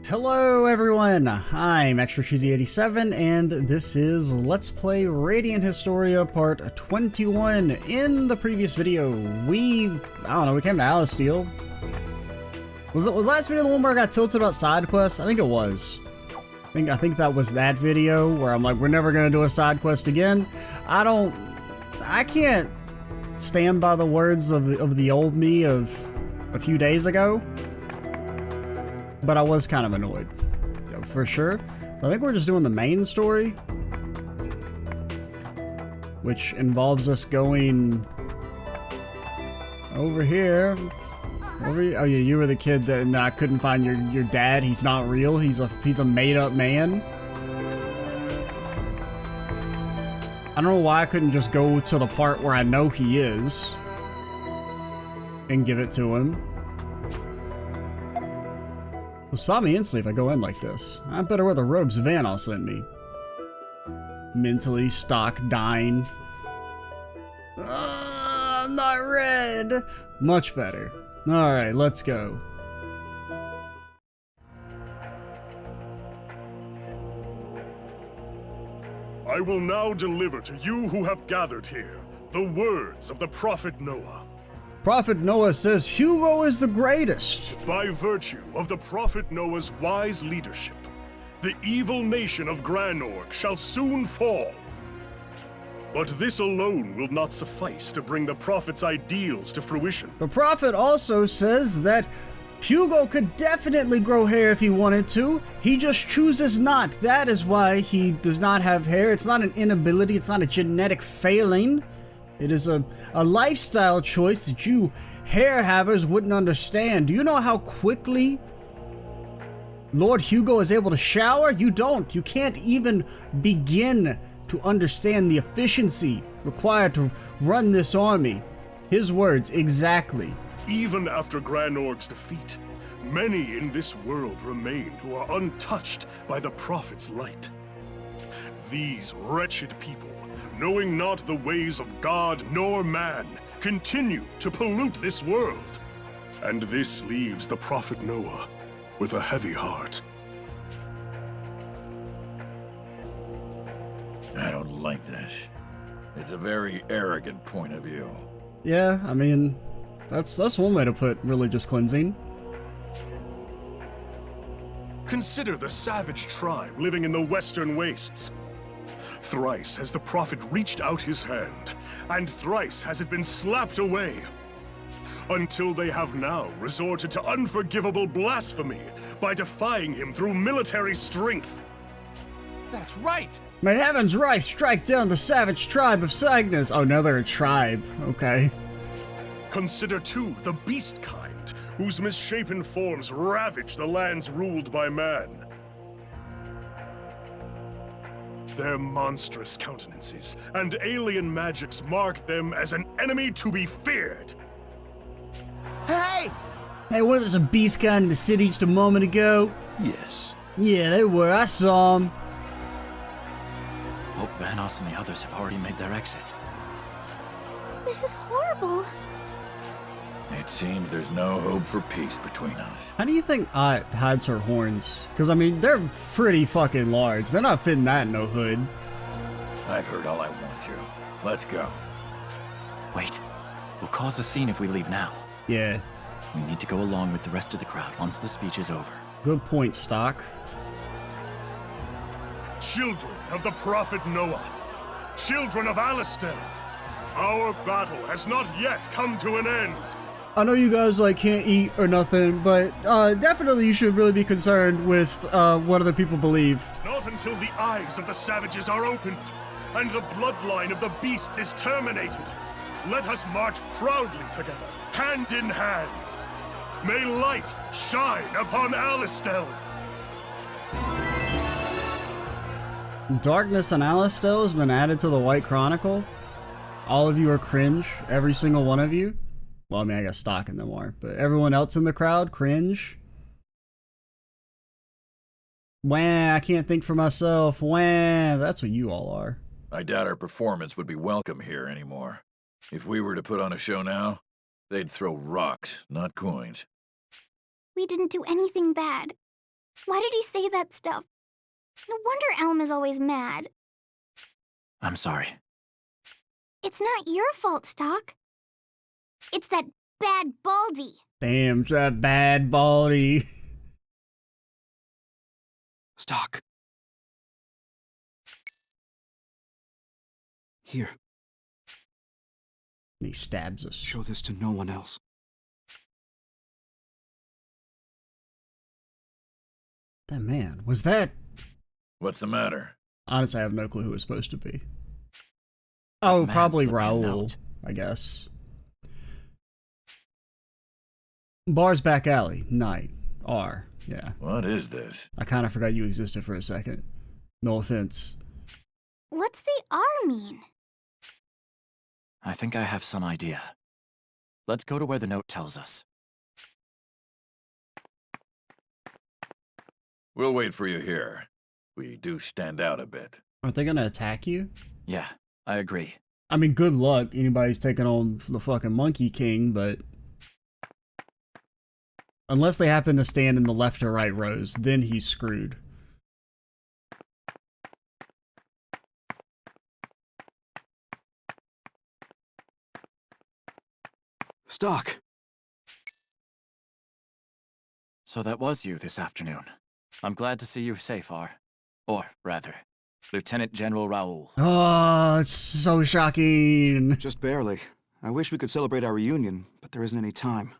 Hello everyone, I'm ExtraCheesy87 and this is Let's Play Radiant Historia Part 21. In the previous video, we came to Alistel. Was the last video the one where I got tilted about side quests? I think it was. I think that was that video where I'm like, we're never gonna do a side quest again. I can't stand by the words of the old me of a few days ago. But I was kind of annoyed, for sure. I think we're just doing the main story, which involves us going over here. Oh yeah, you were the kid that I couldn't find your dad. He's not real. He's a made-up man. I don't know why I couldn't just go to the part where I know he is and give it to him. He'll spot me instantly if I go in like this. I better wear the robes Vanoss sent me. Mentally, Stocke, dying. I'm not red! Much better. Alright, let's go. I will now deliver to you who have gathered here the words of the Prophet Noah. Prophet Noah says Hugo is the greatest. By virtue of the Prophet Noah's wise leadership, the evil nation of Granorg shall soon fall. But this alone will not suffice to bring the Prophet's ideals to fruition. The Prophet also says that Hugo could definitely grow hair if he wanted to. He just chooses not. That is why he does not have hair. It's not an inability. It's not a genetic failing. It is a lifestyle choice that you hair havers wouldn't understand. Do you know how quickly Lord Hugo is able to shower? You don't. You can't even begin to understand the efficiency required to run this army. His words, exactly. Even after Granorg's defeat, many in this world remain who are untouched by the Prophet's light. These wretched people, knowing not the ways of God nor man, continue to pollute this world. And this leaves the Prophet Noah with a heavy heart. I don't like this. It's a very arrogant point of view. Yeah, I mean, that's one way to put religious cleansing. Consider the savage tribe living in the western wastes. Thrice has the Prophet reached out his hand, and thrice has it been slapped away. Until they have now resorted to unforgivable blasphemy by defying him through military strength. That's right! May heaven's wrath strike down the savage tribe of Cygnus. Oh, now they're a tribe. Okay. Consider too the beast kind, whose misshapen forms ravage the lands ruled by man. Their monstrous countenances and alien magics mark them as an enemy to be feared. Hey! Hey, wasn't there some beast kind in the city just a moment ago? Yes. Yeah, they were. I saw them. Hope Vanoss and the others have already made their exit. This is horrible. It seems there's no hope for peace between us. How do you think Ott hides her horns? Because, I mean, they're pretty fucking large. They're not fitting that in no hood. I've heard all I want to. Let's go. Wait. We'll cause a scene if we leave now. Yeah. We need to go along with the rest of the crowd once the speech is over. Good point, Stocke. Children of the Prophet Noah, children of Alistel, our battle has not yet come to an end. I know you guys can't eat or nothing, but definitely you should really be concerned with what other people believe. Not until the eyes of the savages are opened and the bloodline of the beasts is terminated. Let us march proudly together, hand in hand. May light shine upon Alistel. Darkness on Alistel has been added to the White Chronicle. All of you are cringe, every single one of you. Well, I mean, I guess Stocke and them are, but everyone else in the crowd, cringe. Wah, I can't think for myself. Wah, that's what you all are. I doubt our performance would be welcome here anymore. If we were to put on a show now, they'd throw rocks, not coins. We didn't do anything bad. Why did he say that stuff? No wonder Elm is always mad. I'm sorry. It's not your fault, Stocke. It's that bad Baldy. Damn, that bad Baldy. Stocke. Here, And he stabs us. show this to no one else. That man, was that... What's the matter? Honestly, I have no clue who it was supposed to be. Oh, man's probably flipping a Raoul, note. I guess. Bar's back alley, night. R, yeah. What is this? I kind of forgot you existed for a second. No offense. What's the R mean? I think I have some idea. Let's go to where the note tells us. We'll wait for you here. We do stand out a bit. Aren't they gonna attack you? Yeah, I agree. I mean, good luck. Anybody's taking on the fucking Monkey King, but... Unless they happen to stand in the left or right rows, then he's screwed. Stocke! So that was you this afternoon. I'm glad to see you safe, R. Or, rather, Lieutenant General Raoul. Oh, it's so shocking. Just barely. I wish we could celebrate our reunion, but there isn't any time.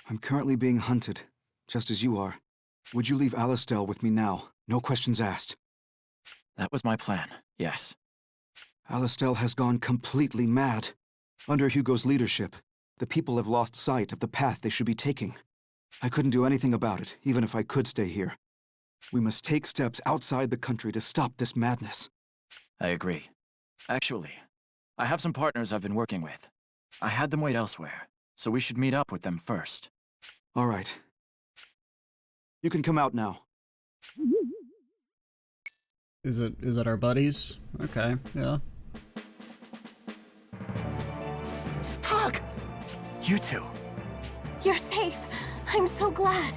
I'm currently being hunted, just as you are. Would you leave Alistel with me now? No questions asked. That was my plan, yes. Alistel has gone completely mad. Under Hugo's leadership, the people have lost sight of the path they should be taking. I couldn't do anything about it, even if I could stay here. We must take steps outside the country to stop this madness. I agree. Actually, I have some partners I've been working with. I had them wait elsewhere, so we should meet up with them first. All right. You can come out now. Is it our buddies? Okay, yeah. Stocke! You two. You're safe. I'm so glad.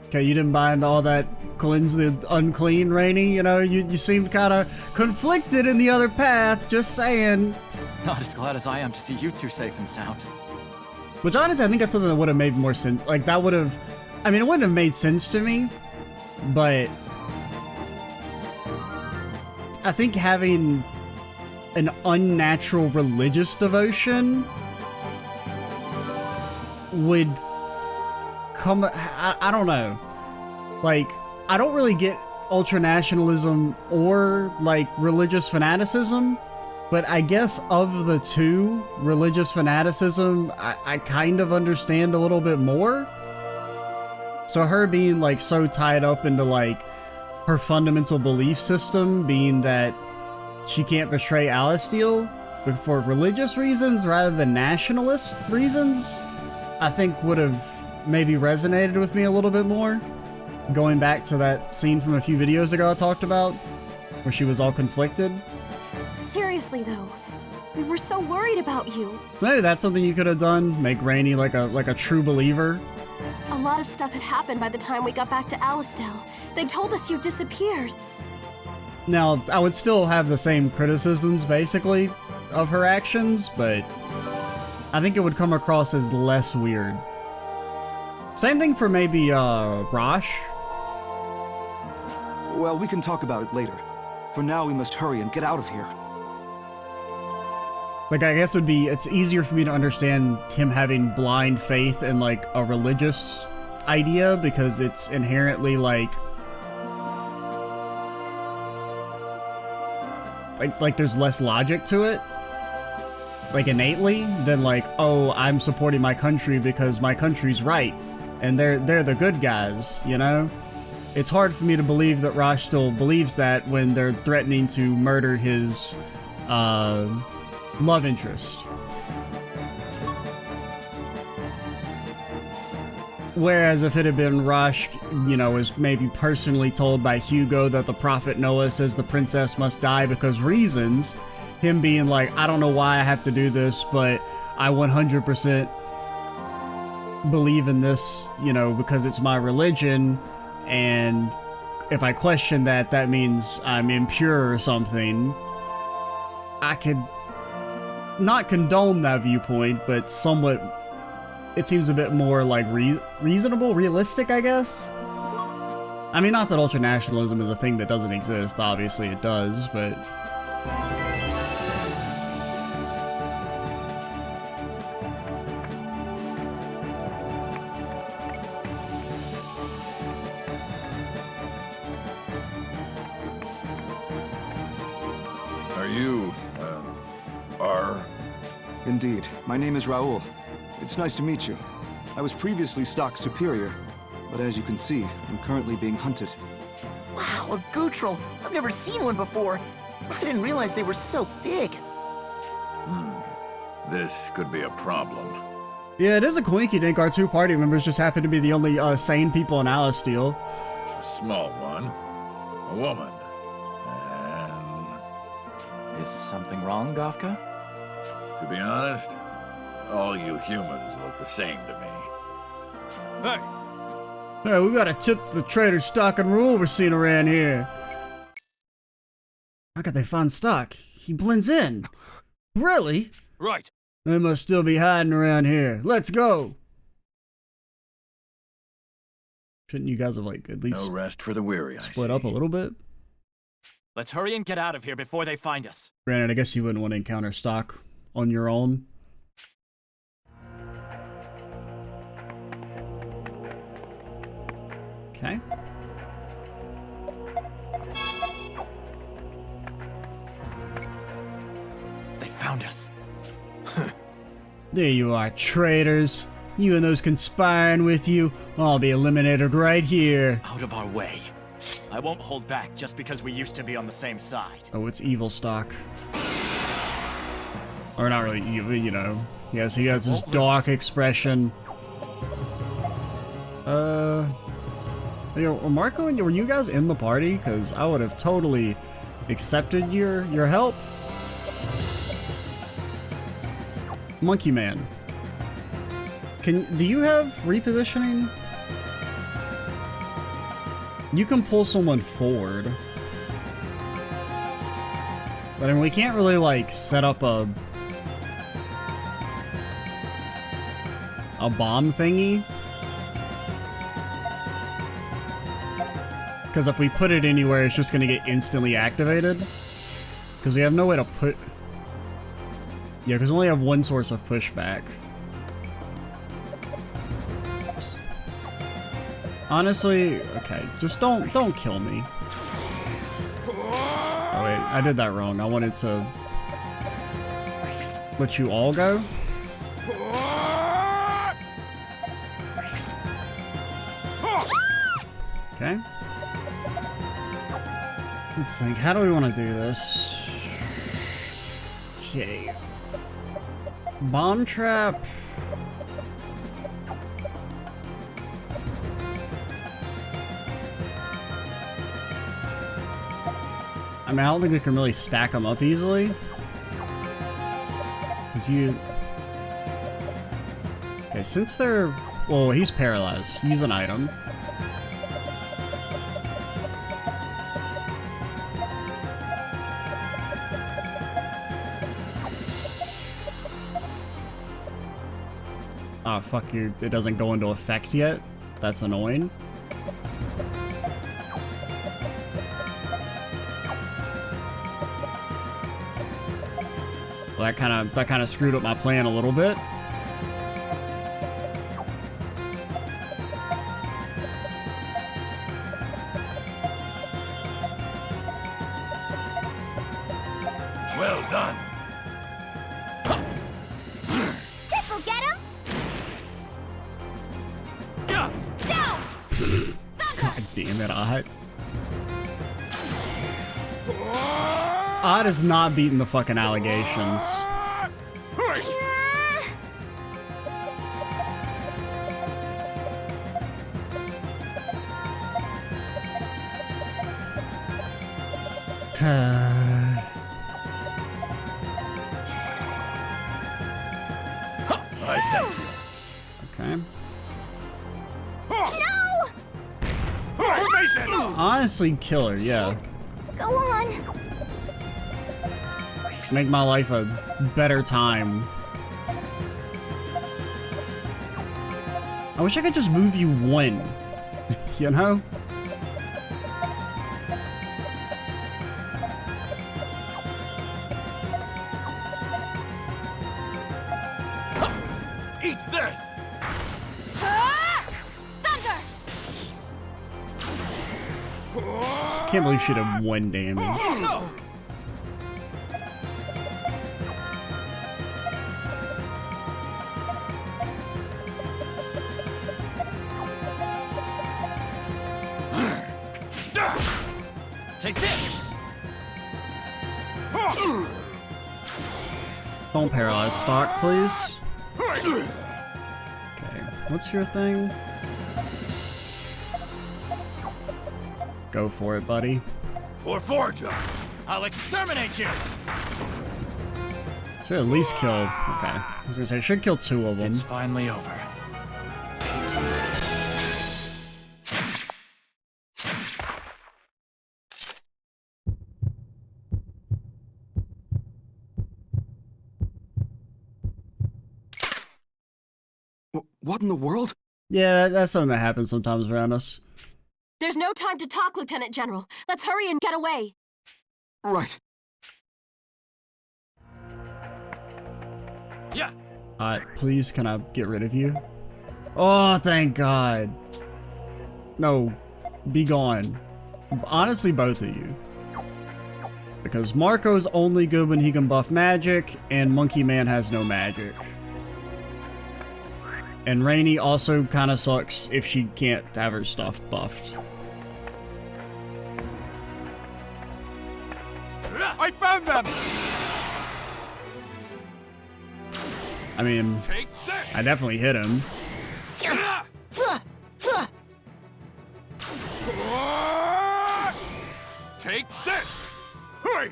Okay, you didn't buy into all that cleanse the unclean, Rainy. You know, you seemed kind of conflicted in the other path, just saying. Not as glad as I am to see you two safe and sound. Which honestly, I think that's something that would have made more sense. Like, that would have... I mean, it wouldn't have made sense to me, but... I think having an unnatural religious devotion would come... I don't know. Like, I don't really get ultranationalism or, like, religious fanaticism, but I guess of the two, religious fanaticism, I kind of understand a little bit more. So her being, like, so tied up into, like, her fundamental belief system being that she can't betray Alistel for religious reasons rather than nationalist reasons, I think would have maybe resonated with me a little bit more. Going back to that scene from a few videos ago I talked about, where she was all conflicted. Seriously though, we were so worried about you. So maybe that's something you could have done, make Rainy like a true believer. A lot of stuff had happened by the time we got back to Alistel. They told us you disappeared. Now, I would still have the same criticisms, basically, of her actions, but I think it would come across as less weird. Same thing for maybe, Rosh. Well, we can talk about it later. For now, we must hurry and get out of here. Like, I guess it's easier for me to understand him having blind faith in, like, a religious idea, because it's inherently, like there's less logic to it, like, innately, than, like, oh, I'm supporting my country because my country's right, and they're the good guys, you know? It's hard for me to believe that Rosh still believes that when they're threatening to murder his, love interest. Whereas if it had been Rosh, you know, was maybe personally told by Hugo that the Prophet Noah says the princess must die because reasons, him being like, I don't know why I have to do this, but I 100% believe in this, you know, because it's my religion, and if I question that, that means I'm impure or something. I could not condone that viewpoint, but somewhat, it seems a bit more like reasonable, realistic, I guess. I mean, not that ultranationalism is a thing that doesn't exist, obviously it does, but... Are you, are... Indeed. My name is Raoul. It's nice to meet you. I was previously Stocke's superior, but as you can see, I'm currently being hunted. Wow, a Gootrel! I've never seen one before. I didn't realize they were so big. This could be a problem. Yeah, it is a coinky-dink. Our 2 party members just happen to be the only sane people in Alistel. A small one. A woman. And... Is something wrong, Gofka? to be honest, all you humans look the same to me. Hey! Hey, we gotta tip the traitor Stocke and Rule we're seeing around here. How could they find Stocke? He blends in. Really? Right. They must still be hiding around here. Let's go. Shouldn't you guys have, like, at least No rest for the weary, I split see. up a little bit? Let's hurry and get out of here before they find us. Granted, I guess you wouldn't want to encounter Stocke on your own. Okay. They found us. There you are, traitors. You and those conspiring with you, I'll be eliminated right here. Out of our way. I won't hold back just because we used to be on the same side. Oh, it's evil Stocke. Or not really evil, you know. Yes, he has this dark expression. Yo, Marco, were you guys in the party? Because I would have totally accepted your help. Monkey Man. Do you have repositioning? You can pull someone forward. But I mean, we can't really, like, set up a bomb thingy. Because if we put it anywhere, it's just going to get instantly activated. Because we have no way to put... Yeah, because we only have one source of pushback. Honestly, okay, just don't kill me. Oh wait, I did that wrong. I wanted to let you all go. Okay. Let's think, how do we want to do this? Okay. Bomb trap. I mean, I don't think we can really stack them up easily. Because you... Okay, since they're... Well, he's paralyzed. Use an item. Oh, fuck you. It doesn't go into effect yet. That's annoying. Well, that kind of screwed up my plan a little bit. Well done. This'll get him. Yeah. Down. God damn it, Odd. Odd is not beating the fucking allegations. I thank you. Okay. No! honestly kill her, yeah. Go on. Make my life a better time. I wish I could just move you one, you know? Eat this! Thunder! Can't believe she did 1 damage. Take this! Don't paralyze Stocke, please. Okay, what's your thing? Go for it, buddy. For Forja! I'll exterminate you! Should at least kill... Okay, I was gonna say, I should kill 2 of them. It's finally over. What in the world? Yeah, that's something that happens sometimes around us. There's no time to talk, Lieutenant General. Let's hurry and get away. Right. Yeah. Please, can I get rid of you? Oh, thank God. No, be gone. Honestly, both of you. Because Marco's only good when he can buff magic, and Monkey Man has no magic. And Rainy also kind of sucks if she can't have her stuff buffed. I found them! I mean, Take this! I definitely hit him. Take this! Hurry!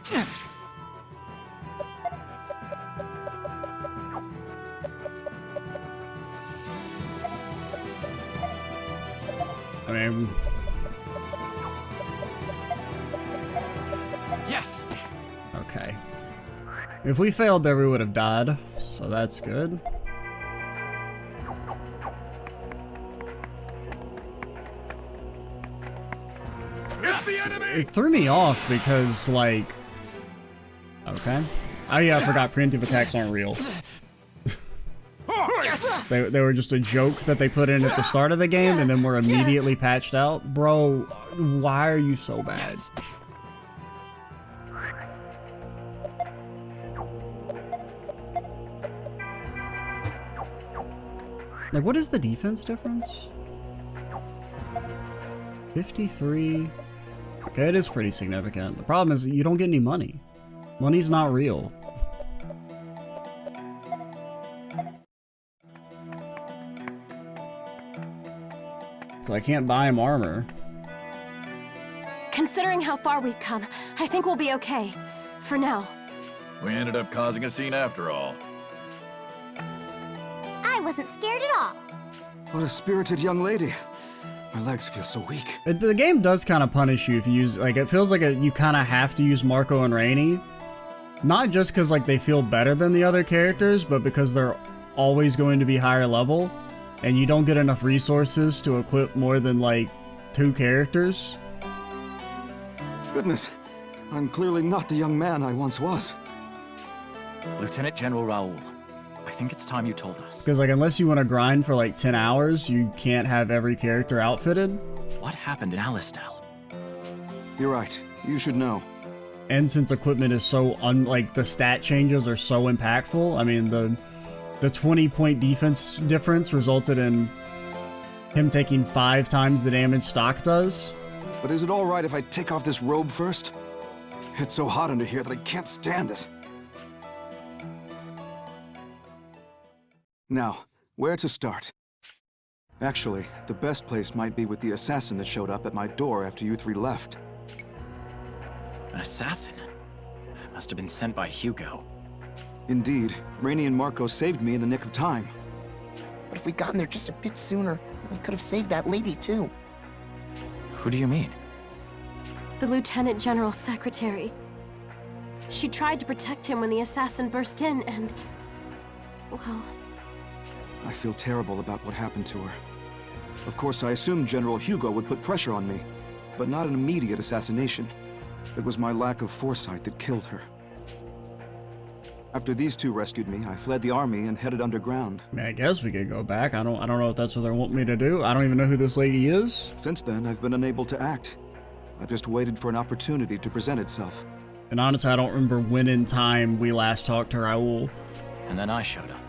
I mean... Yes! Okay. If we failed there, we would have died, so that's good. It's the enemy! It threw me off because, like... Okay. Oh yeah, I forgot preemptive attacks aren't real. They were just a joke that they put in at the start of the game and then were immediately patched out. Bro, why are you so bad? Yes. Like, what is the defense difference? 53. Okay, it is pretty significant. The problem is you don't get any money. Money's not real. So I can't buy him armor. Considering how far we've come, I think we'll be okay. For now. We ended up causing a scene after all. I wasn't scared at all. What a spirited young lady. My legs feel so weak. The game does kind of punish you if you use, like, it feels like you kind of have to use Marco and Rainy. Not just because, like, they feel better than the other characters, but because they're always going to be higher level, and you don't get enough resources to equip more than, like, 2 characters. Goodness, I'm clearly not the young man I once was. Lieutenant General Raoul, I think it's time you told us. Because, like, unless you want to grind for, like, 10 hours, you can't have every character outfitted. What happened in Alistel? You're right. You should know. And since equipment is so, like, the stat changes are so impactful, I mean, the 20-point defense difference resulted in him taking 5 times the damage Stocke does. But is it all right if I take off this robe first? It's so hot under here that I can't stand it. Now, where to start? Actually, the best place might be with the assassin that showed up at my door after you 3 left. An assassin? Must have been sent by Hugo. Indeed, Rainy and Marco saved me in the nick of time. But if we'd gotten there just a bit sooner, we could have saved that lady too. Who do you mean? The Lieutenant General's secretary. She tried to protect him when the assassin burst in and... well... I feel terrible about what happened to her. Of course, I assumed General Hugo would put pressure on me, but not an immediate assassination. It was my lack of foresight that killed her. After these two rescued me, I fled the army and headed underground. I mean, I guess we could go back. I don't know if that's what they want me to do. I don't even know who this lady is. Since then, I've been unable to act. I've just waited for an opportunity to present itself. And honestly, I don't remember when in time we last talked to Raoul. And then I showed up.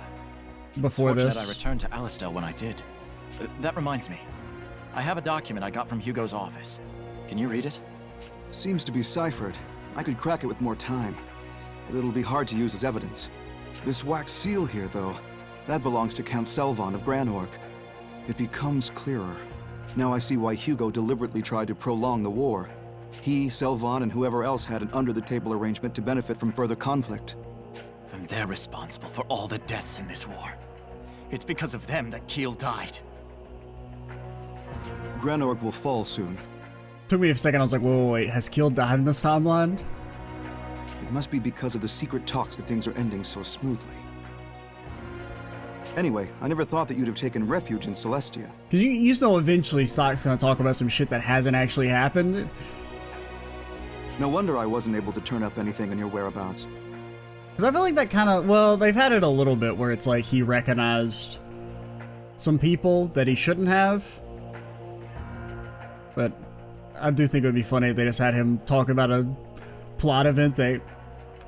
Before it's this. fortunate I returned to Alistel when I did. That reminds me. I have a document I got from Hugo's office. Can you read it? Seems to be ciphered. I could crack it with more time. But it'll be hard to use as evidence. This wax seal here, though, that belongs to Count Selvan of Granorg. It becomes clearer. Now I see why Hugo deliberately tried to prolong the war. He, Selvan, and whoever else had an under-the-table arrangement to benefit from further conflict. Then they're responsible for all the deaths in this war. It's because of them that Kiel died. Granorg will fall soon. Took me a second, I was like, whoa, wait, has Kiel died in this timeline? It must be because of the secret talks that things are ending so smoothly. Anyway, I never thought that you'd have taken refuge in Celestia. Because you know eventually Stocke's going to talk about some shit that hasn't actually happened. No wonder I wasn't able to turn up anything on your whereabouts. Because I feel like that kind of, well, they've had it a little bit where it's like he recognized some people that he shouldn't have. But I do think it would be funny if they just had him talk about a plot event that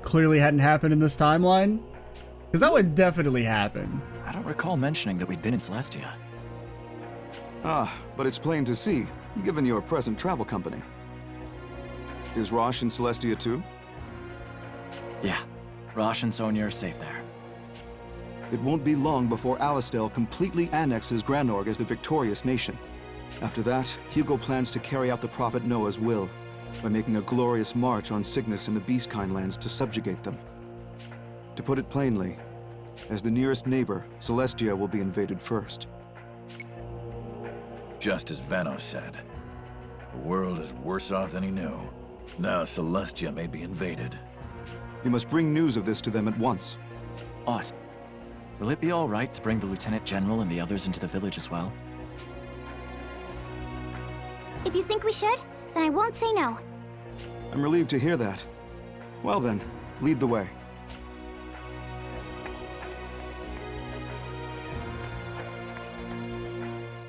clearly hadn't happened in this timeline. Because that would definitely happen. I don't recall mentioning that we'd been in Celestia. Ah, but it's plain to see, given your present travel company. Is Rosh in Celestia too? Yeah, Rosh and Sonia are safe there. It won't be long before Alistel completely annexes Granorg as the victorious nation. After that, Hugo plans to carry out the Prophet Noah's will, by making a glorious march on Cygnus and the Beastkind lands to subjugate them. To put it plainly, as the nearest neighbor, Celestia will be invaded first. Just as Vanos said, the world is worse off than he knew. Now Celestia may be invaded. You must bring news of this to them at once. Ott, will it be all right to bring the Lieutenant General and the others into the village as well? If you think we should, then I won't say no. I'm relieved to hear that. Well then, lead the way.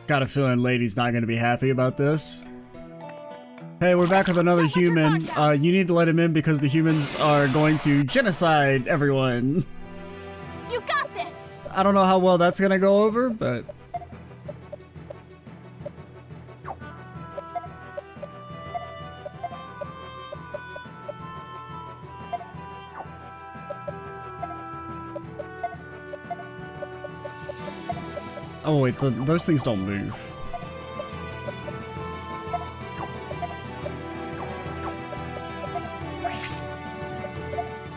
Got a feeling Lady's not going to be happy about this. Hey, we're back with another human. You need to let him in because the humans are going to genocide everyone. You got this! I don't know how well that's going to go over, but... Oh wait, those things don't move.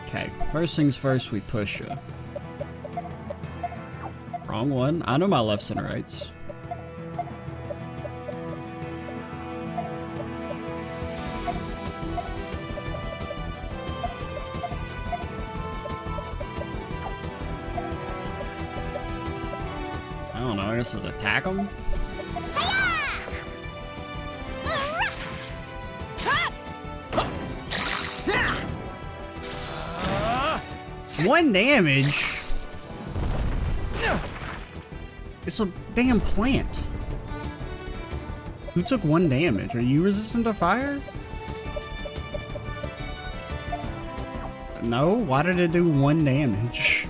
Okay, first things first, we push you. Wrong one. I know my lefts and rights. I don't know, I guess just attack them? One damage? It's a damn plant. Who took one damage? Are you resistant to fire? No? Why did it do one damage?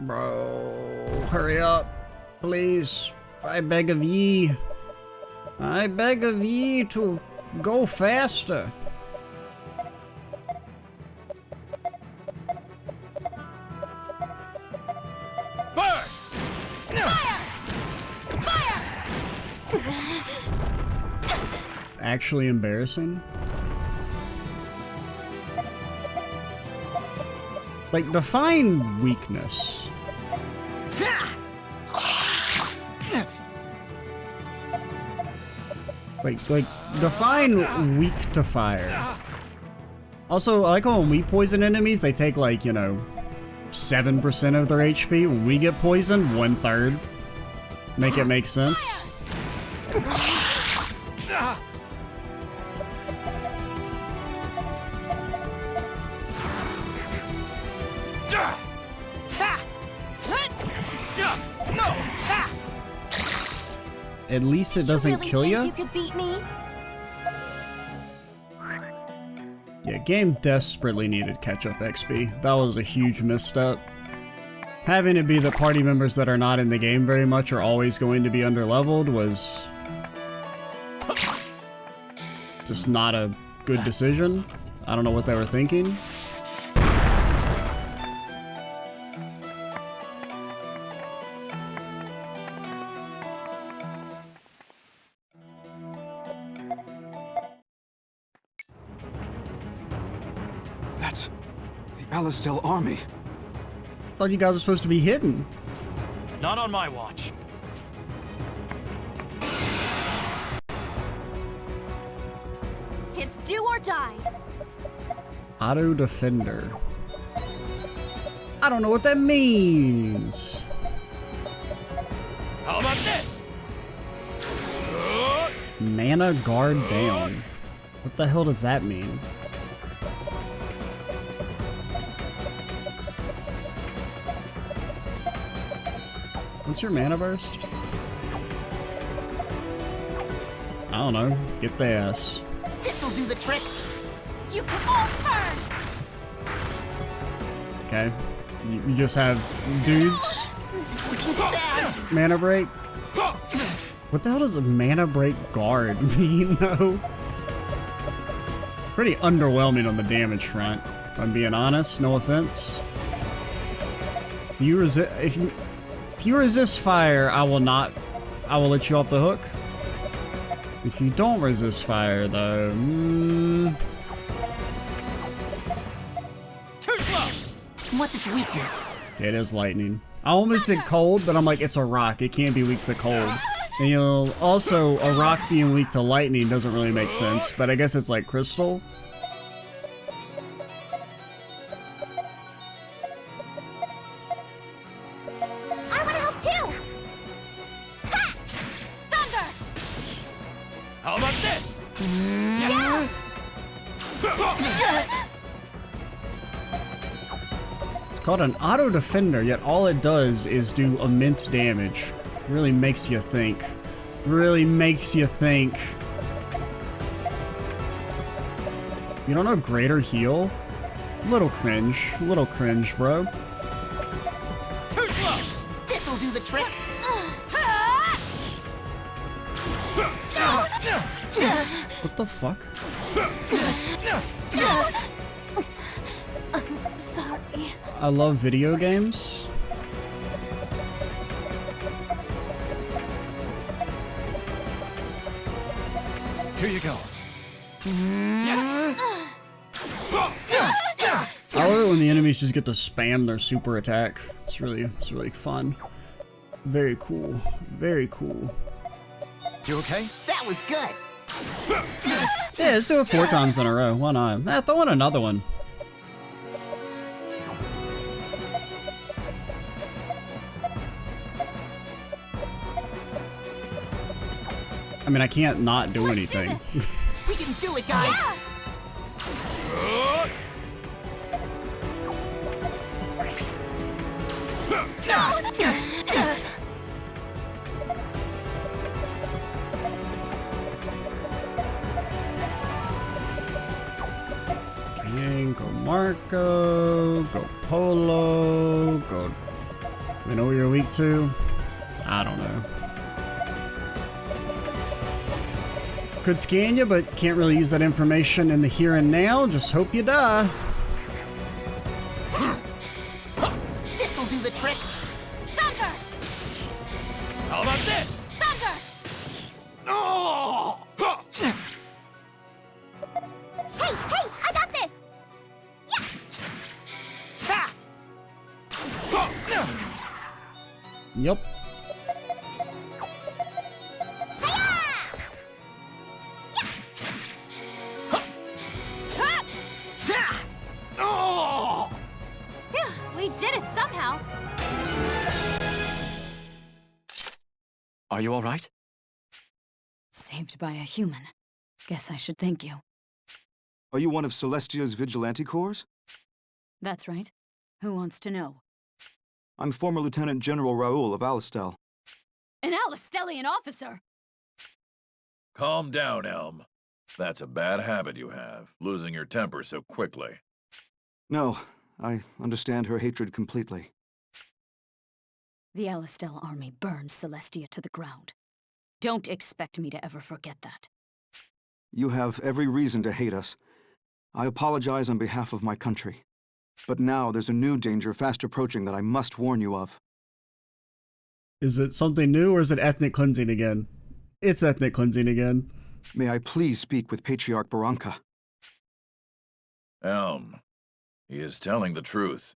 Bro, hurry up, please. I beg of ye. I beg of ye to go faster. Actually embarrassing. Like, define weakness. Like, define weak to fire. Also, I like how when we poison enemies, they take, like, you know, 7% of their HP. When we get poisoned, 1/3. Make it make sense. At least it doesn't kill you. You could beat me? Yeah, game desperately needed catch-up XP. That was a huge misstep. Having it be the party members that are not in the game very much are always going to be underleveled was just not a good decision. I don't know what they were thinking. That's the Alistel army. Thought you guys were supposed to be hidden. Not on my watch. It's do or die. Auto defender. I don't know what that means. How about this? Mana guard down. What the hell does that mean? What's your mana burst? I don't know. Get the ass. This'll do the trick. You can all burn! Okay. You just have dudes. This is looking bad. Mana break. What the hell does a mana break guard mean, though? Pretty underwhelming on the damage front, if I'm being honest. No offense. Do you resist? If you resist fire, I will let you off the hook. If you don't resist fire, though, Too slow. What's its weakness? it is lightning. I almost did cold, but I'm like, it's a rock. It can't be weak to cold. And you know, also, a rock being weak to lightning doesn't really make sense, but I guess it's like crystal. I want to help too! Ha! Thunder! How about this? Yeah! It's called an auto defender, yet all it does is do immense damage. Really makes you think. Really makes you think. You don't know greater heal? Little cringe, bro. Too slow. This'll do the trick. What the fuck? Sorry. I love video games. Here you go. Yes. I love it when the enemies just get to spam their super attack. It's really fun. Very cool. Very cool. You okay? That was good. Yeah, let's do it 4 times in a row. Why not? Throw in another one. I mean, I can't not do anything. We can do it, guys. King, go Marco, go Polo, go... We know what you're weak to? I don't know. Could scan you, but can't really use that information in the here and now. Just hope you die. This'll do the trick. Thunder! How about this? Thunder! somehow. Are you all right? Saved by a human. Guess I should thank you. Are you one of Celestia's vigilante corps? That's right. Who wants to know? I'm former Lieutenant General Raoul of Alistel. An Alistelian officer! Calm down, Elm. That's a bad habit you have, losing your temper so quickly. No, I understand her hatred completely. The Alistel army burned Celestia to the ground. Don't expect me to ever forget that. You have every reason to hate us. I apologize on behalf of my country. But now there's a new danger fast approaching that I must warn you of. Is it something new or is it ethnic cleansing again? It's ethnic cleansing again. May I please speak with Patriarch Barranca? Elm, he is telling the truth.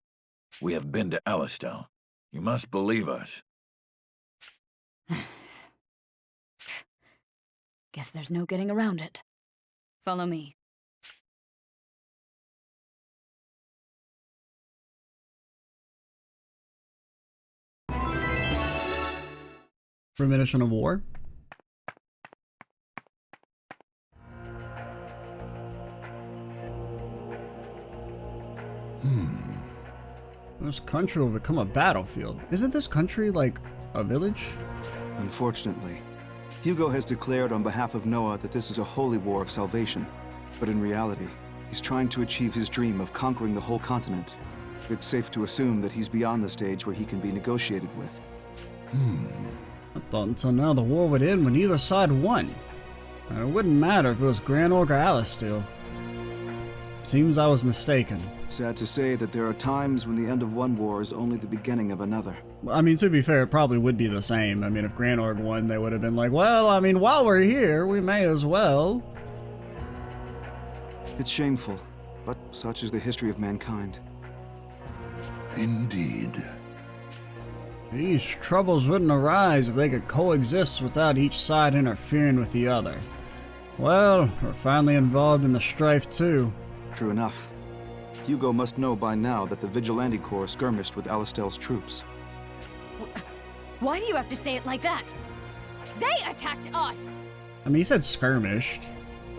We have been to Alistel. You must believe us. Guess there's no getting around it. Follow me. Premonition of war. This country will become a battlefield. Isn't this country like a village? Unfortunately, Hugo has declared on behalf of Noah that this is a holy war of salvation. But in reality, he's trying to achieve his dream of conquering the whole continent. It's safe to assume that he's beyond the stage where he can be negotiated with. I thought until now the war would end when either side won. And it wouldn't matter if it was Grand Orc or Alistel. Seems I was mistaken. Sad to say that there are times when the end of one war is only the beginning of another. I mean, to be fair, it probably would be the same. I mean, if Grand Orc won, they would have been like, well, I mean, while we're here, we may as well. It's shameful, but such is the history of mankind. Indeed. These troubles wouldn't arise if they could coexist without each side interfering with the other. Well, we're finally involved in the strife too. True enough. Hugo must know by now that the Vigilante Corps skirmished with Alistel's troops. Why do you have to say it like that? They attacked us! I mean, he said skirmished.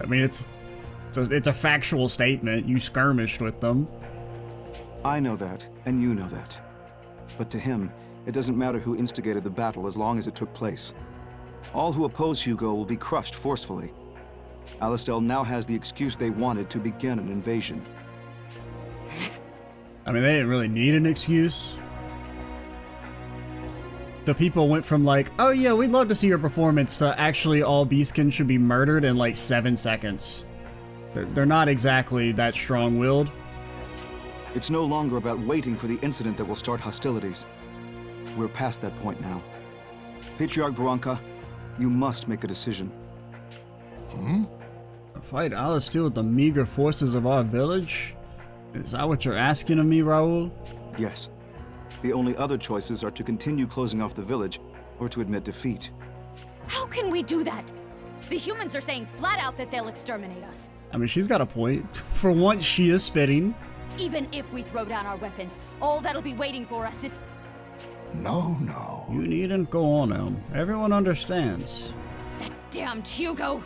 I mean, it's a factual statement. You skirmished with them. I know that, and you know that. But to him, it doesn't matter who instigated the battle as long as it took place. All who oppose Hugo will be crushed forcefully. Alistel now has the excuse they wanted to begin an invasion. I mean, they didn't really need an excuse. The people went from like, oh yeah, we'd love to see your performance, to actually all Beastkin should be murdered in like 7 seconds. They're not exactly that strong-willed. It's no longer about waiting for the incident that will start hostilities. We're past that point now. Patriarch Barranca, you must make a decision. Fight Alistel with the meager forces of our village? Is that what you're asking of me, Raoul? Yes. The only other choices are to continue closing off the village, or to admit defeat. How can we do that? The humans are saying flat out that they'll exterminate us. I mean, she's got a point. For once, she is spitting. Even if we throw down our weapons, all that'll be waiting for us is... No. You needn't go on, Elm. Everyone understands. that damned Hugo!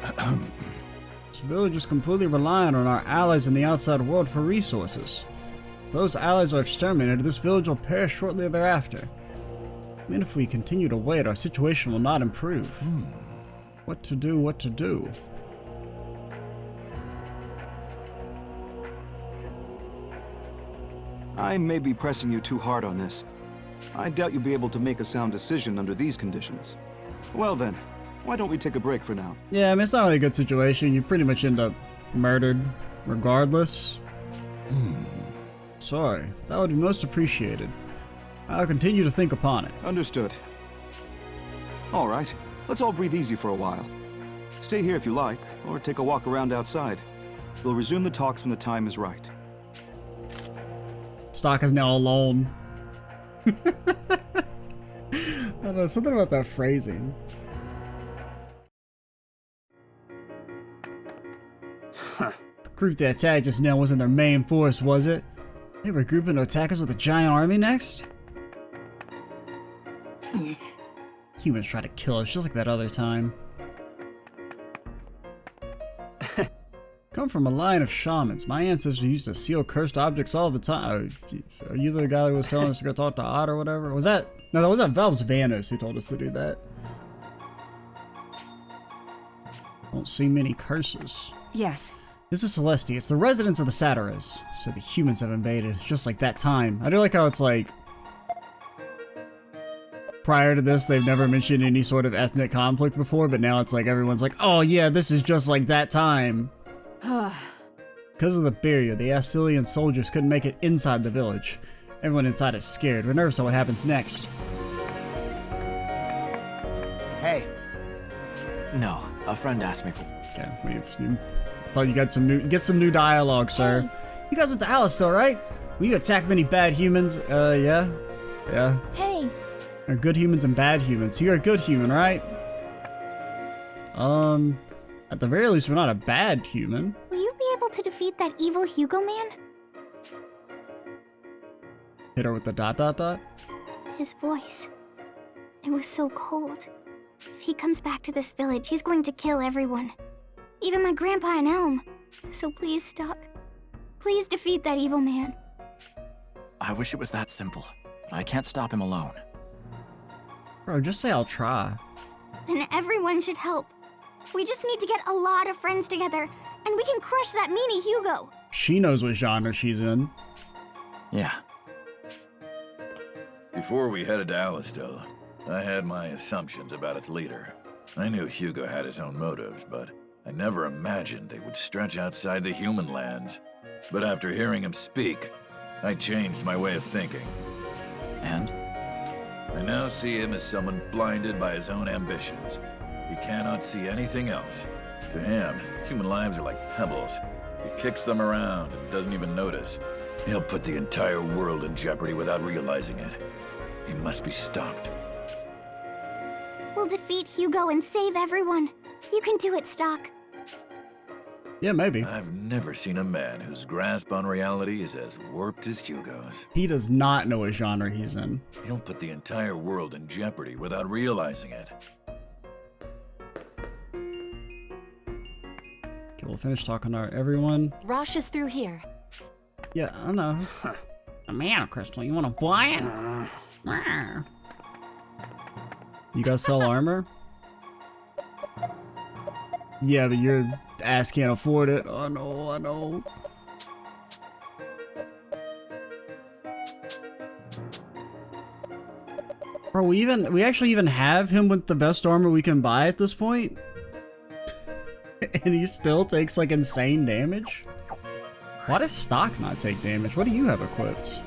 This village is completely reliant on our allies in the outside world for resources. If those allies are exterminated, this village will perish shortly thereafter. I mean, if we continue to wait, our situation will not improve. What to do? I may be pressing you too hard on this. I doubt you'll be able to make a sound decision under these conditions. Well then, why don't we take a break for now? Yeah, I mean, it's not really a good situation. You pretty much end up murdered regardless. Sorry, that would be most appreciated. I'll continue to think upon it. Understood. All right, let's all breathe easy for a while. Stay here if you like, or take a walk around outside. We'll resume the talks when the time is right. Stocke is now alone. I don't know, something about that phrasing. The group that attacked just now wasn't their main force, was it? They were grouping to attack us with a giant army next? Humans try to kill us just like that other time. Come from a line of shamans. My ancestors used to seal cursed objects all the time. Are you the guy who was telling us to go talk to Odd or whatever? Was that... No, that was Valve's Vanos who told us to do that. Don't see many curses. Yes. This is Celestia. It's the residents of the Satiras. So the humans have invaded. It's just like that time. I do like how it's like... Prior to this, they've never mentioned any sort of ethnic conflict before, but now it's like everyone's like, oh yeah, this is just like that time. Because of the barrier, the Astilian soldiers couldn't make it inside the village. Everyone inside is scared. We're nervous on what happens next. Hey. No, a friend asked me for... Okay, I thought you got some new dialogue, sir. You guys went to Alistel, right? Well, you attack many bad humans. Yeah. Yeah. Hey. There are good humans and bad humans. So you're a good human, right? At the very least, we're not a bad human. Will you be able to defeat that evil Hugo man? Hit her with the ... His voice. It was so cold. If he comes back to this village, he's going to kill everyone. Even my grandpa and Elm. So please, Stocke. Please defeat that evil man. I wish it was that simple. But I can't stop him alone. Bro, just say I'll try. Then everyone should help. We just need to get a lot of friends together, and we can crush that meanie Hugo. She knows what genre she's in. Yeah. Before we headed to Alistel, I had my assumptions about its leader. I knew Hugo had his own motives, but I never imagined they would stretch outside the human lands. But after hearing him speak, I changed my way of thinking. And? I now see him as someone blinded by his own ambitions. He cannot see anything else. To him, human lives are like pebbles. He kicks them around and doesn't even notice. He'll put the entire world in jeopardy without realizing it. He must be stopped. We'll defeat Hugo and save everyone. You can do it, Stocke. Yeah, maybe. I've never seen a man whose grasp on reality is as warped as Hugo's. He does not know what genre he's in. He'll put the entire world in jeopardy without realizing it. Okay, we'll finish talking to everyone. Rosh is through here. Yeah, I know. A mana crystal, you want to buy it? You guys sell armor? Yeah, but your ass can't afford it. Oh no, I know. Bro, we actually even have him with the best armor we can buy at this point? And he still takes like insane damage? Why does Stocke not take damage? What do you have equipped?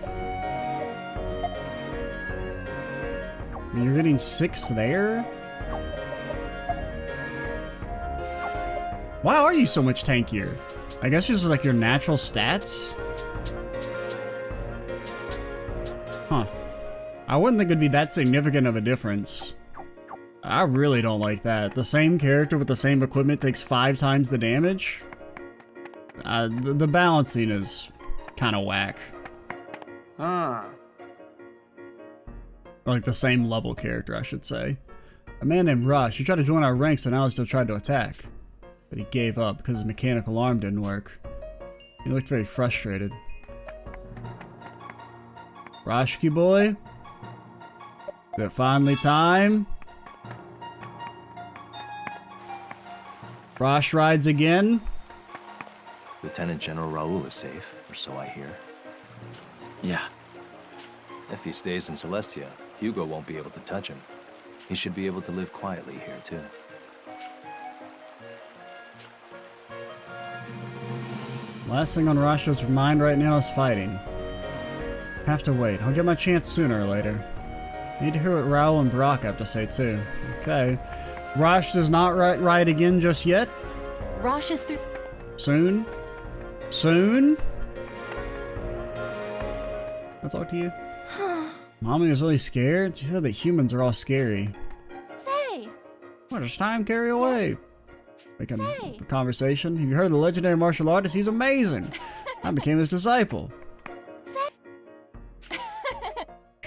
You're getting 6 there? Why are you so much tankier? I guess just like your natural stats? Huh. I wouldn't think it'd be that significant of a difference. I really don't like that. The same character with the same equipment takes 5 times the damage? The balancing is kind of whack. Or like the same level character, I should say. A man named Rush, he tried to join our ranks and Alistel tried to attack. But he gave up because his mechanical arm didn't work. He looked very frustrated. Roshki boy? Is it finally time? Rosh rides again? Lieutenant General Raoul is safe, or so I hear. Yeah. If he stays in Celestia, Hugo won't be able to touch him. He should be able to live quietly here, too. Last thing on Rasha's mind right now is fighting. Have to wait. I'll get my chance sooner or later. Need to hear what Raoul and Brock have to say, too. Okay. Rosh does not ride again just yet? Rosh is through... Soon? Soon? I'll talk to you. Mommy was really scared. She said that humans are all scary. Say! What does time carry away? Making Say. a conversation. Have you heard of the legendary martial artist? He's amazing. I became his disciple. Say!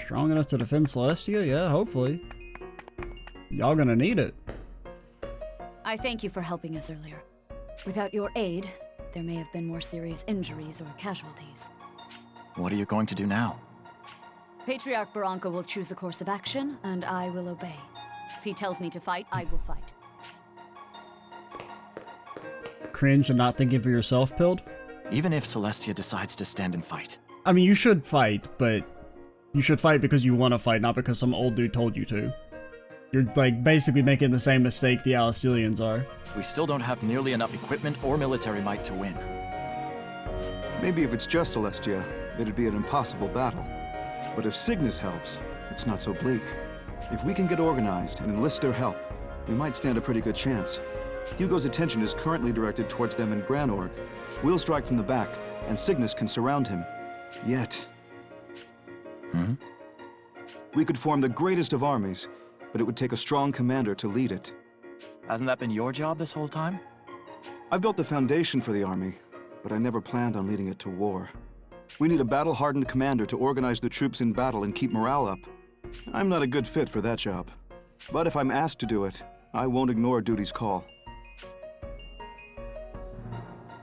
Strong enough to defend Celestia? Yeah, hopefully. Y'all gonna need it. I thank you for helping us earlier. Without your aid, there may have been more serious injuries or casualties. What are you going to do now? Patriarch Barranca will choose a course of action, and I will obey. If he tells me to fight, I will fight. Cringe and not thinking for yourself, Pilled? Even if Celestia decides to stand and fight. I mean, you should fight, but you should fight because you want to fight, not because some old dude told you to. You're, like, basically making the same mistake the Alistelians are. We still don't have nearly enough equipment or military might to win. Maybe if it's just Celestia, it'd be an impossible battle. But if Cygnus helps, it's not so bleak. If we can get organized and enlist their help, we might stand a pretty good chance. Hugo's attention is currently directed towards them in Granorg. We'll strike from the back, and Cygnus can surround him. Yet. We could form the greatest of armies, but it would take a strong commander to lead it. Hasn't that been your job this whole time? I built the foundation for the army, but I never planned on leading it to war. We need a battle-hardened commander to organize the troops in battle and keep morale up. I'm not a good fit for that job. But if I'm asked to do it, I won't ignore duty's call.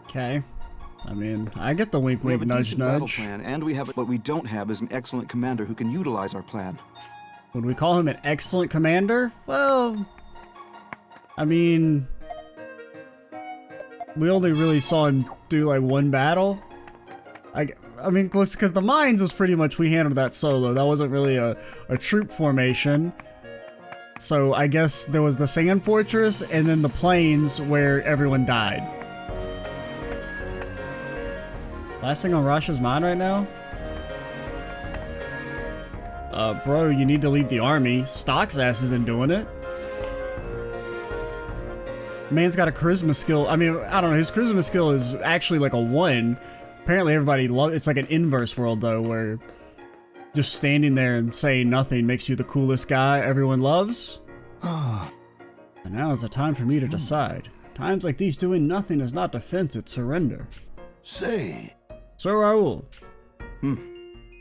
Okay. I mean, I get the wink, We have wink, a nudge, decent battle nudge. plan, and we have what we don't have is an excellent commander who can utilize our plan. Would we call him an excellent commander? Well, I mean, we only really saw him do like one battle. I mean, because the mines was pretty much, we handled that solo. That wasn't really a troop formation. So I guess there was the Sand Fortress and then the plains where everyone died. Last thing on Rasha's mind right now? Bro, you need to lead the army. Stocke's ass isn't doing it. Man's got a charisma skill. I mean, I don't know. His charisma skill is actually like a 1. Apparently everybody loves. It's like an inverse world though, where just standing there and saying nothing makes you the coolest guy everyone loves. And now is the time for me to decide. Times like these, doing nothing is not defense, it's surrender. Say. Sir Raoul.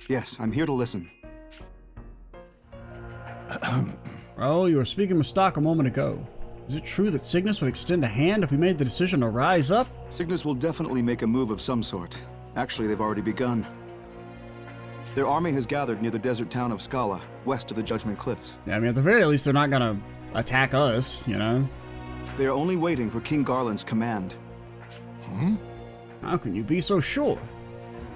Yes, I'm here to listen. Raoul, you were speaking with Stocke a moment ago. Is it true that Cygnus would extend a hand if we made the decision to rise up? Cygnus will definitely make a move of some sort. Actually, they've already begun. Their army has gathered near the desert town of Scala, west of the Judgment Cliffs. Yeah, I mean, at the very least, they're not gonna attack us, you know? They are only waiting for King Garland's command. How can you be so sure?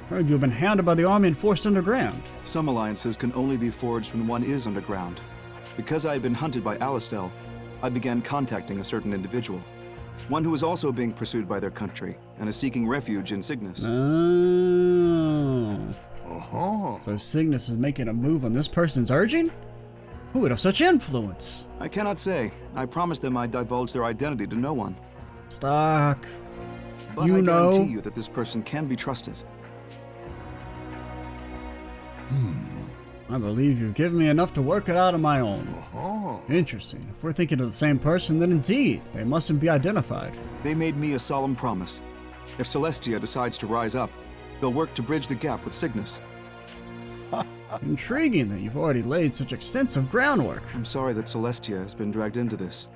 Heard you have been hounded by the army and forced underground. Some alliances can only be forged when one is underground. Because I had been hunted by Alistel, I began contacting a certain individual. One who is also being pursued by their country, and is seeking refuge in Cygnus. Oh. So Cygnus is making a move on this person's urging? Who would have such influence? I cannot say. I promised them I'd divulge their identity to no one. Stocke. But You I know. guarantee you that this person can be trusted. I believe you've given me enough to work it out on my own. Interesting. If we're thinking of the same person, then indeed, they mustn't be identified. They made me a solemn promise. If Celestia decides to rise up, they'll work to bridge the gap with Cygnus. Intriguing that you've already laid such extensive groundwork. I'm sorry that Celestia has been dragged into this.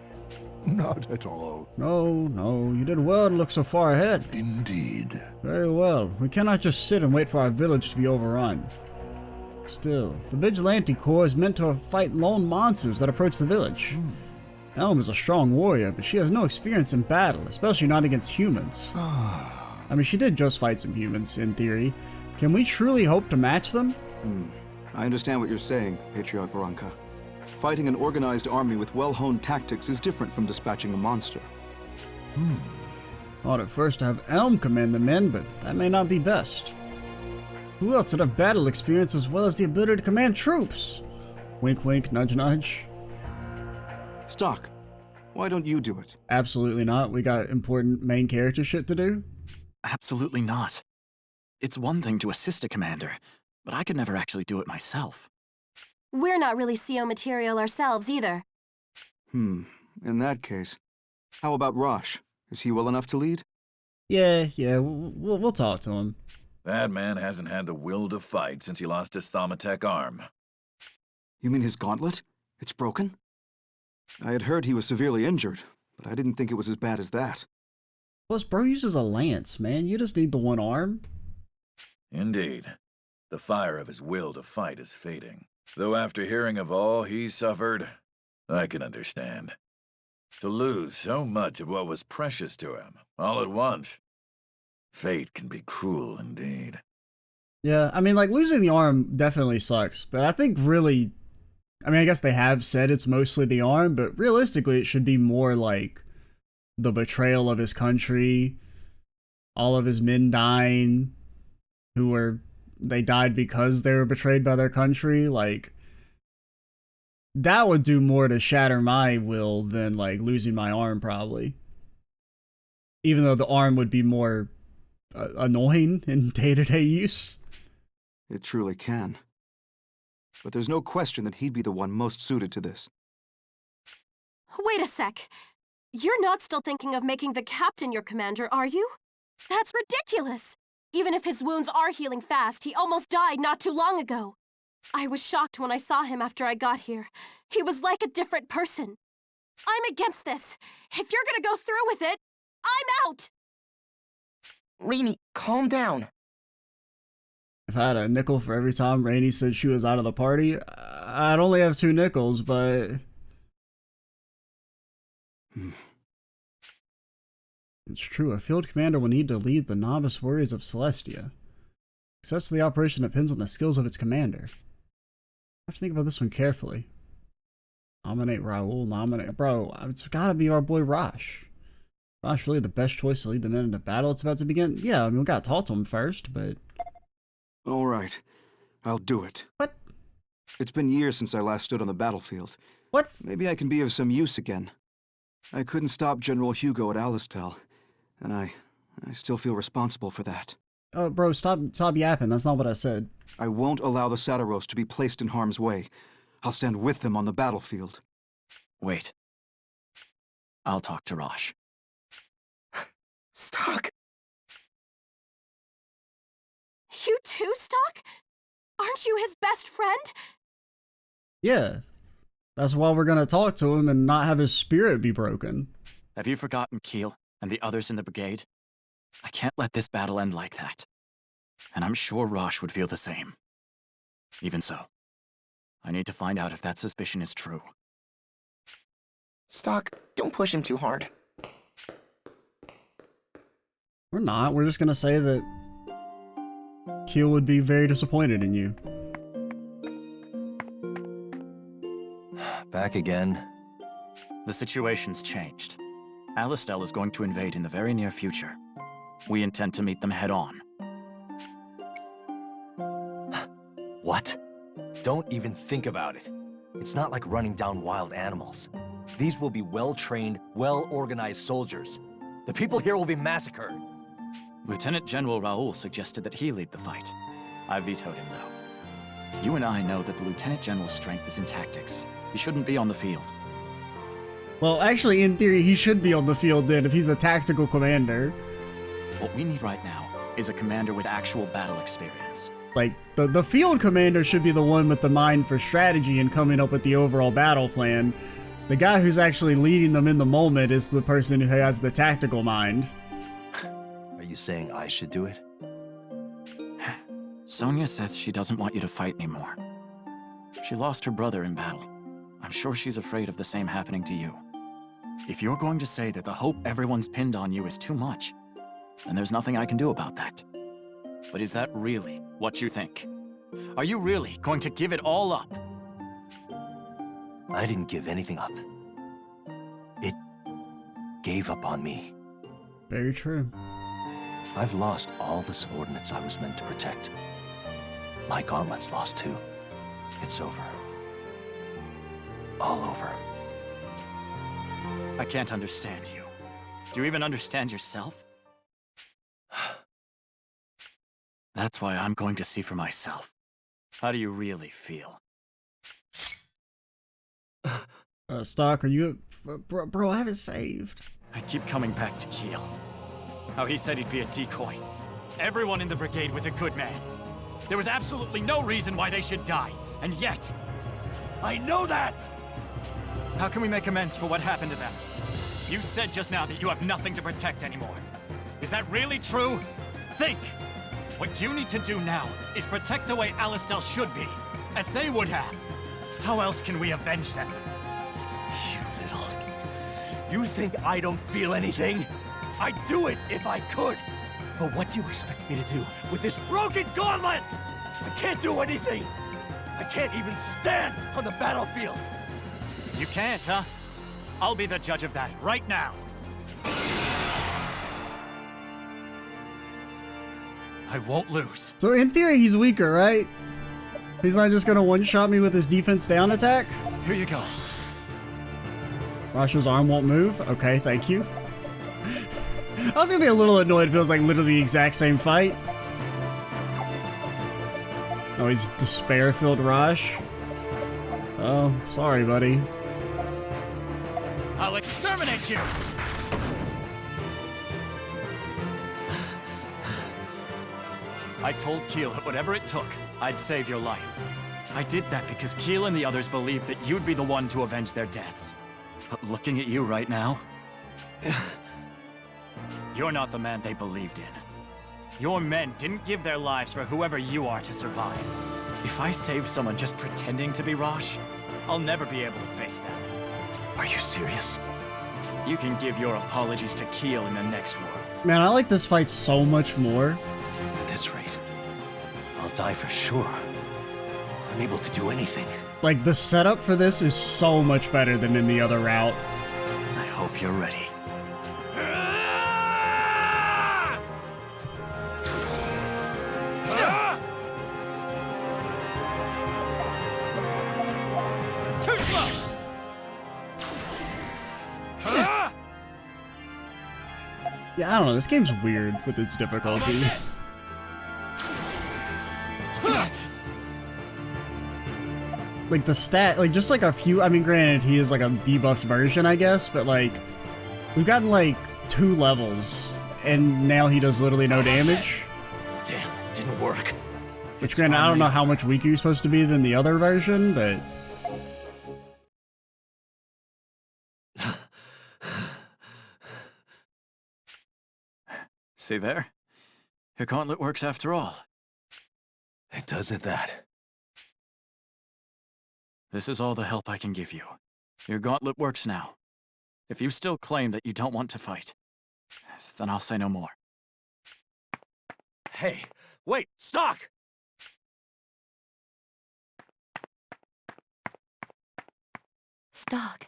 Not at all. No, you did well to look so far ahead. Indeed. Very well. We cannot just sit and wait for our village to be overrun. Still, the Vigilante Corps is meant to fight lone monsters that approach the village. Elm is a strong warrior, but she has no experience in battle, especially not against humans. I mean, she did just fight some humans, in theory. Can we truly hope to match them? I understand what you're saying, Patriarch Barranca. Fighting an organized army with well-honed tactics is different from dispatching a monster. Thought at first to have Elm command the men, but that may not be best. Who else would have battle experience as well as the ability to command troops? Wink, wink, nudge, nudge. Stocke, why don't you do it? Absolutely not. We got important main character shit to do. Absolutely not. It's one thing to assist a commander, but I could never actually do it myself. We're not really CO material ourselves either. In that case, how about Rosh? Is he well enough to lead? Yeah, we'll talk to him. That man hasn't had the will to fight since he lost his Thaumatek arm. You mean his gauntlet? It's broken? I had heard he was severely injured, but I didn't think it was as bad as that. Plus, bro uses a lance, man. You just need the one arm. Indeed. The fire of his will to fight is fading. Though after hearing of all he suffered, I can understand. To lose so much of what was precious to him, all at once. Fate can be cruel indeed. Yeah, I mean, like, losing the arm definitely sucks, but I think really, I mean, I guess they have said it's mostly the arm, but realistically it should be more like the betrayal of his country, all of his men dying, they died because they were betrayed by their country. Like, that would do more to shatter my will than, like, losing my arm, probably. Even though the arm would be more annoying in day-to-day use. It truly can. But there's no question that he'd be the one most suited to this. Wait a sec. You're not still thinking of making the captain your commander, are you? That's ridiculous! Even if his wounds are healing fast, he almost died not too long ago. I was shocked when I saw him after I got here. He was like a different person. I'm against this. If you're gonna go through with it, I'm out! Rainey, calm down. If I had a nickel for every time Rainey said she was out of the party, I'd only have 2 nickels, but... It's true, a field commander will need to lead the novice warriors of Celestia. Such the operation depends on the skills of its commander. I have to think about this one carefully. Nominate Raoul, Bro, it's gotta be our boy Rosh. Rosh really the best choice to lead the men into battle it's about to begin? Yeah, I mean, we gotta talk to him first, but... All right, I'll do it. What? It's been years since I last stood on the battlefield. What? Maybe I can be of some use again. I couldn't stop General Hugo at Alistel, and I still feel responsible for that. Bro, stop yapping. That's not what I said. I won't allow the Sataros to be placed in harm's way. I'll stand with them on the battlefield. Wait. I'll talk to Rosh. Stocke! You too, Stocke? Aren't you his best friend? Yeah. That's why we're gonna talk to him and not have his spirit be broken. Have you forgotten Keel and the others in the brigade? I can't let this battle end like that. And I'm sure Rosh would feel the same. Even so, I need to find out if that suspicion is true. Stocke, don't push him too hard. We're not. We're just gonna say that Keel would be very disappointed in you. Back again. The situation's changed. Alistel is going to invade in the very near future. We intend to meet them head-on. What? Don't even think about it. It's not like running down wild animals. These will be well-trained, well-organized soldiers. The people here will be massacred. Lieutenant General Raoul suggested that he lead the fight. I vetoed him, though. You and I know that the Lieutenant General's strength is in tactics. He shouldn't be on the field. Well, actually, in theory, he should be on the field then, if he's a tactical commander. What we need right now is a commander with actual battle experience. Like, the field commander should be the one with the mind for strategy and coming up with the overall battle plan. The guy who's actually leading them in the moment is the person who has the tactical mind. Are you saying I should do it? Sonia says she doesn't want you to fight anymore. She lost her brother in battle. I'm sure she's afraid of the same happening to you. If you're going to say that the hope everyone's pinned on you is too much, then there's nothing I can do about that. But is that really what you think? Are you really going to give it all up? I didn't give anything up. It gave up on me. Very true. I've lost all the subordinates I was meant to protect. My gauntlet's lost too. It's over. All over. I can't understand you. Do you even understand yourself? That's why I'm going to see for myself. How do you really feel? Stocke, are you... Bro, I have it saved. I keep coming back to Keel. How he said he'd be a decoy. Everyone in the brigade was a good man. There was absolutely no reason why they should die, and yet... I know that! How can we make amends for what happened to them? You said just now that you have nothing to protect anymore. Is that really true? Think! What you need to do now is protect the way Alistel should be, as they would have. How else can we avenge them? You little... You think I don't feel anything? I'd do it if I could! But what do you expect me to do with this broken gauntlet? I can't do anything! I can't even stand on the battlefield! You can't, huh? I'll be the judge of that right now. I won't lose. So in theory, he's weaker, right? He's not just gonna one-shot me with his defense down attack? Here you go. Rasha's arm won't move? Okay, thank you. I was gonna be a little annoyed if it was like literally the exact same fight. Oh, he's despair-filled Rosh. Oh, sorry, buddy. I'll exterminate you! I told Keel that whatever it took, I'd save your life. I did that because Keel and the others believed that you'd be the one to avenge their deaths. But looking at you right now, you're not the man they believed in. Your men didn't give their lives for whoever you are to survive. If I save someone just pretending to be Rosh, I'll never be able to face them. Are you serious? You can give your apologies to Keel in the next world. Man, I like this fight so much more. At this rate, I'll die for sure. I'm able to do anything. Like, the setup for this is so much better than in the other route. I hope you're ready. Too slow! Yeah, I don't know, this game's weird with its difficulty. Like, the stat, like, just like a few, I mean, granted, he is like a debuffed version, I guess, but like, we've gotten like 2 levels, and now he does literally no damage. Damn, it didn't work. Which, granted, I don't know how much weaker you're supposed to be than the other version, but... See there? Your gauntlet works after all. It does at that. This is all the help I can give you. Your gauntlet works now. If you still claim that you don't want to fight, then I'll say no more. Hey, wait, Stocke! Stocke.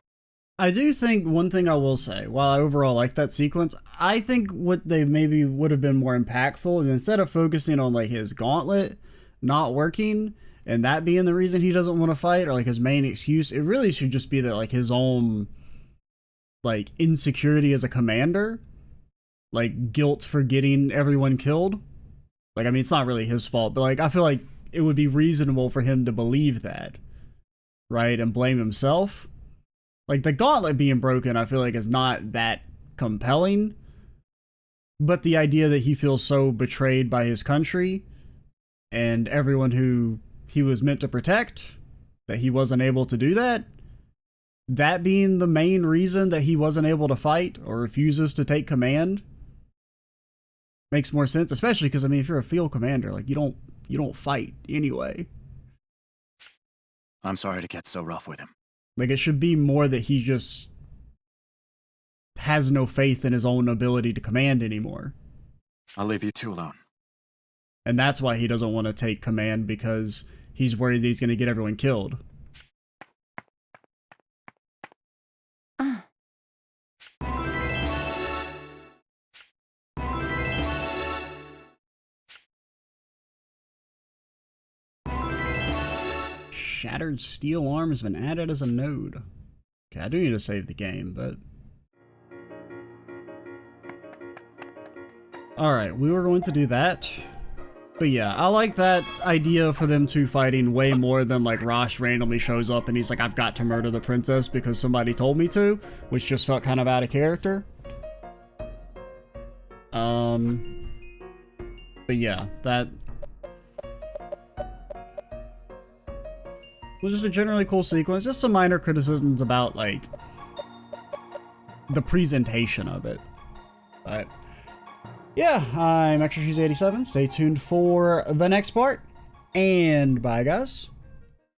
I do think one thing I will say, while I overall like that sequence, I think what they maybe would have been more impactful is instead of focusing on like his gauntlet not working, and that being the reason he doesn't want to fight, or like his main excuse, it really should just be that like his own like insecurity as a commander, like guilt for getting everyone killed. Like, I mean, it's not really his fault, but like I feel like it would be reasonable for him to believe that, right, and blame himself. Like, the gauntlet being broken, I feel like is not that compelling, but the idea that he feels so betrayed by his country and everyone who he was meant to protect, that he wasn't able to do that, that being the main reason that he wasn't able to fight or refuses to take command, makes more sense, especially because, I mean, if you're a field commander, like, you don't fight anyway. I'm sorry to get so rough with him. Like, it should be more that he just has no faith in his own ability to command anymore. I'll leave you 2 alone. And that's why he doesn't want to take command, because he's worried that he's going to get everyone killed. Shattered steel arm has been added as a node. Okay, I do need to save the game, but... Alright, we were going to do that. But yeah, I like that idea for them two fighting way more than like Rosh randomly shows up and he's like, I've got to murder the princess because somebody told me to, which just felt kind of out of character. But yeah, that... was just a generally cool sequence. Just some minor criticisms about, like, the presentation of it. But, yeah, I'm Extra Cheesy 87. Stay tuned for the next part. And bye, guys.